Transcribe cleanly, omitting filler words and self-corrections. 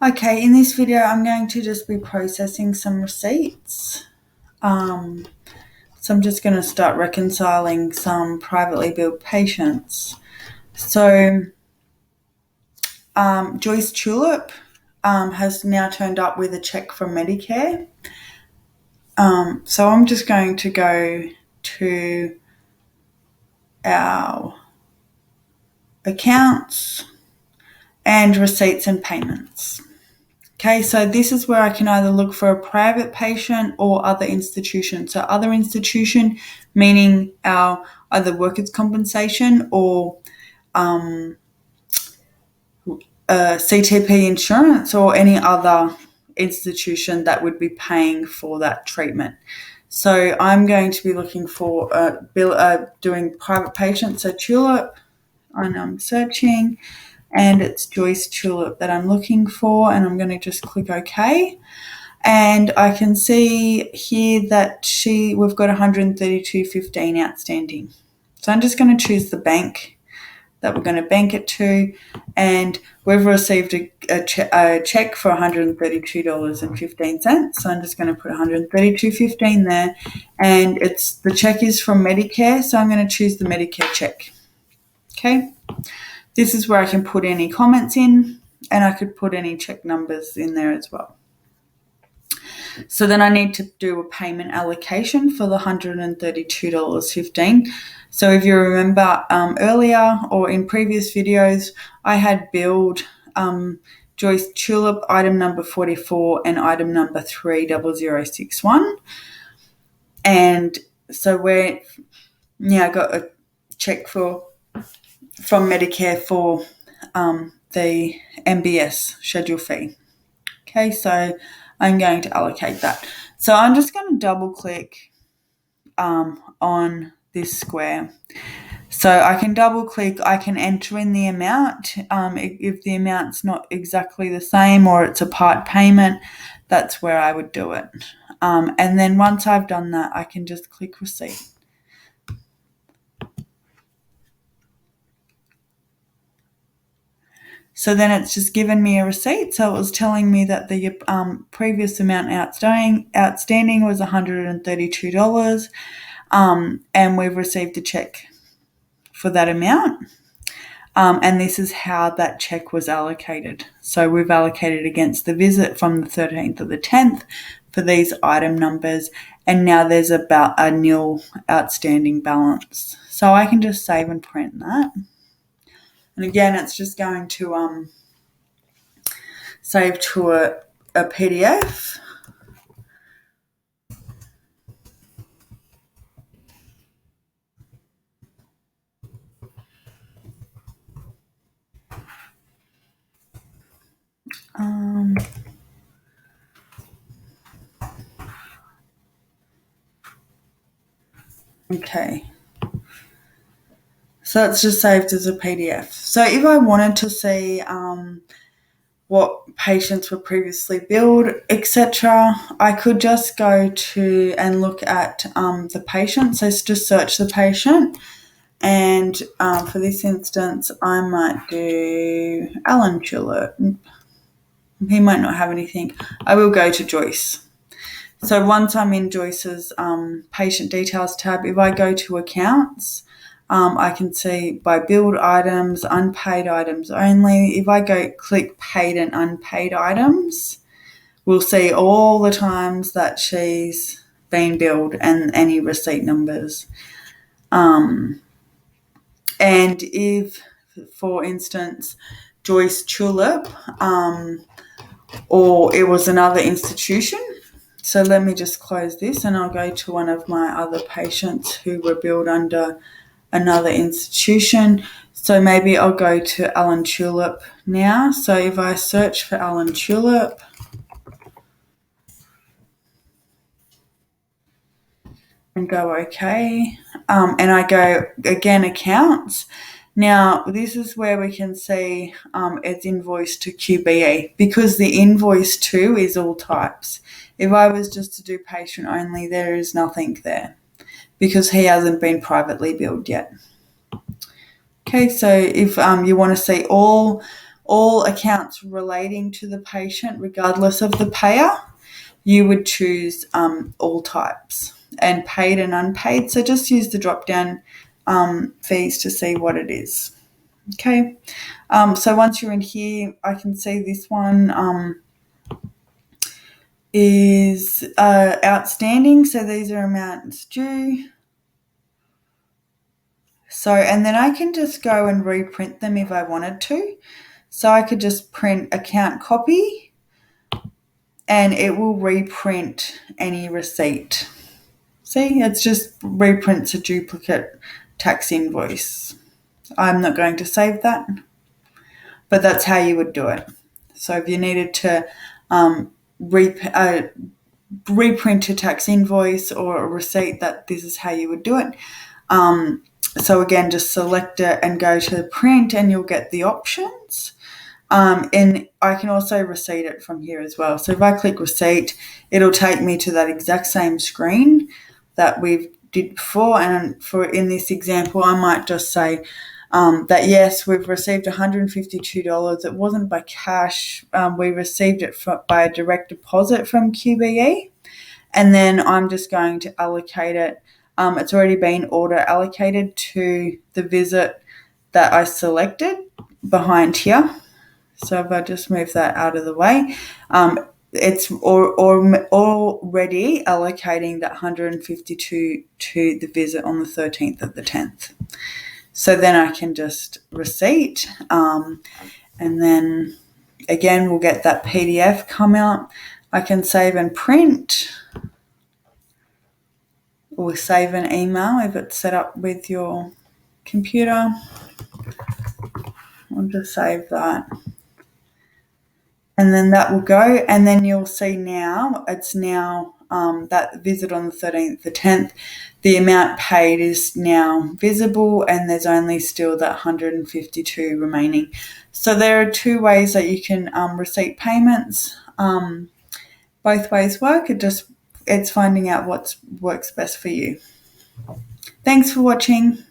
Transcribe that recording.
Okay, in this video, I'm going to just be processing some receipts. So I'm just going to start reconciling some privately billed patients. So Joyce Tulip has now turned up with a check from Medicare. So I'm just going to go to our accounts and receipts and payments. Okay, so this is where I can either look for a private patient or other institution. So other institution meaning our either workers' compensation or CTP insurance or any other institution that would be paying for that treatment. So I'm going to be looking for doing private patients. So Tulip, and I'm searching, and it's Joyce Tulip that I'm looking for, and I'm going to just click OK. And I can see here that we've got $132.15 outstanding. So I'm just going to choose the bank that we're going to bank it to, and we've received a check for $132.15. So I'm just going to put $132.15 there, and the check is from Medicare, so I'm going to choose the Medicare check. Okay, this is where I can put any comments in, and I could put any check numbers in there as well. So then I need to do a payment allocation for the $132.15. So if you remember earlier or in previous videos, I had billed Joyce Tulip item number 44 and item number 30061. And so we're now got a check from Medicare for the MBS schedule fee. Okay, so I'm going to allocate that. So I'm just going to double click on this square. So I can double click, I can enter in the amount. If the amount's not exactly the same or it's a part payment, that's where I would do it. And then once I've done that, I can just click receipt. So then it's just given me a receipt. So it was telling me that the previous amount outstanding was $132, and we've received a check for that amount. And this is how that check was allocated. So we've allocated against the visit from the 13th of the 10th for these item numbers, and now there's about a nil outstanding balance. So I can just save and print that. And again, it's just going to save to a PDF. Okay. So it's just saved as a PDF. So if I wanted to see what patients were previously billed, etc., I could just go to and look at the patient. So just search the patient. And for this instance, I might do Alan Tulip. He might not have anything. I will go to Joyce. So once I'm in Joyce's patient details tab, if I go to accounts, I can see by billed items, unpaid items only. If I go click paid and unpaid items, we'll see all the times that she's been billed and any receipt numbers. And if, for instance, Joyce Tulip or it was another institution, so let me just close this and I'll go to one of my other patients who were billed under another institution. So maybe I'll go to Alan Tulip now. So if I search for Alan Tulip and go OK, and I go again accounts. Now this is where we can see it's invoice to QBE, because the invoice to is all types. If I was just to do patient only, there is nothing there because he hasn't been privately billed yet. Okay, so if you want to see all all accounts relating to the patient, regardless of the payer, you would choose all types, and paid and unpaid. So just use the drop-down fees to see what it is. Okay. So once you're in here, I can see this one is outstanding. So these are amounts due. So, and then I can just go and reprint them if I wanted to. So I could just print account copy and it will reprint any receipt. See, it's just reprints a duplicate tax invoice. I'm not going to save that, but that's how you would do it. So if you needed to reprint a tax invoice or a receipt, that this is how you would do it. So again, just select it and go to print and you'll get the options. And I can also receipt it from here as well. So if I click receipt, it'll take me to that exact same screen that we've did before. And for in this example, I might just say that yes, we've received $152. It wasn't by cash. We received it by a direct deposit from QBE. And then I'm just going to allocate it. It's already been auto allocated to the visit that I selected behind here. So if I just move that out of the way, it's already allocating that 152 to the visit on the 13th of the 10th. So then I can just receipt, and then again we'll get that PDF come out. I can save and print, or save an email if it's set up with your computer. I'll just save that. And then that will go, and then you'll see now, it's now that visit on the 13th, the 10th, the amount paid is now visible and there's only still that 152 remaining. So there are two ways that you can receipt payments. Both ways work. It's finding out what works best for you. Thanks for watching.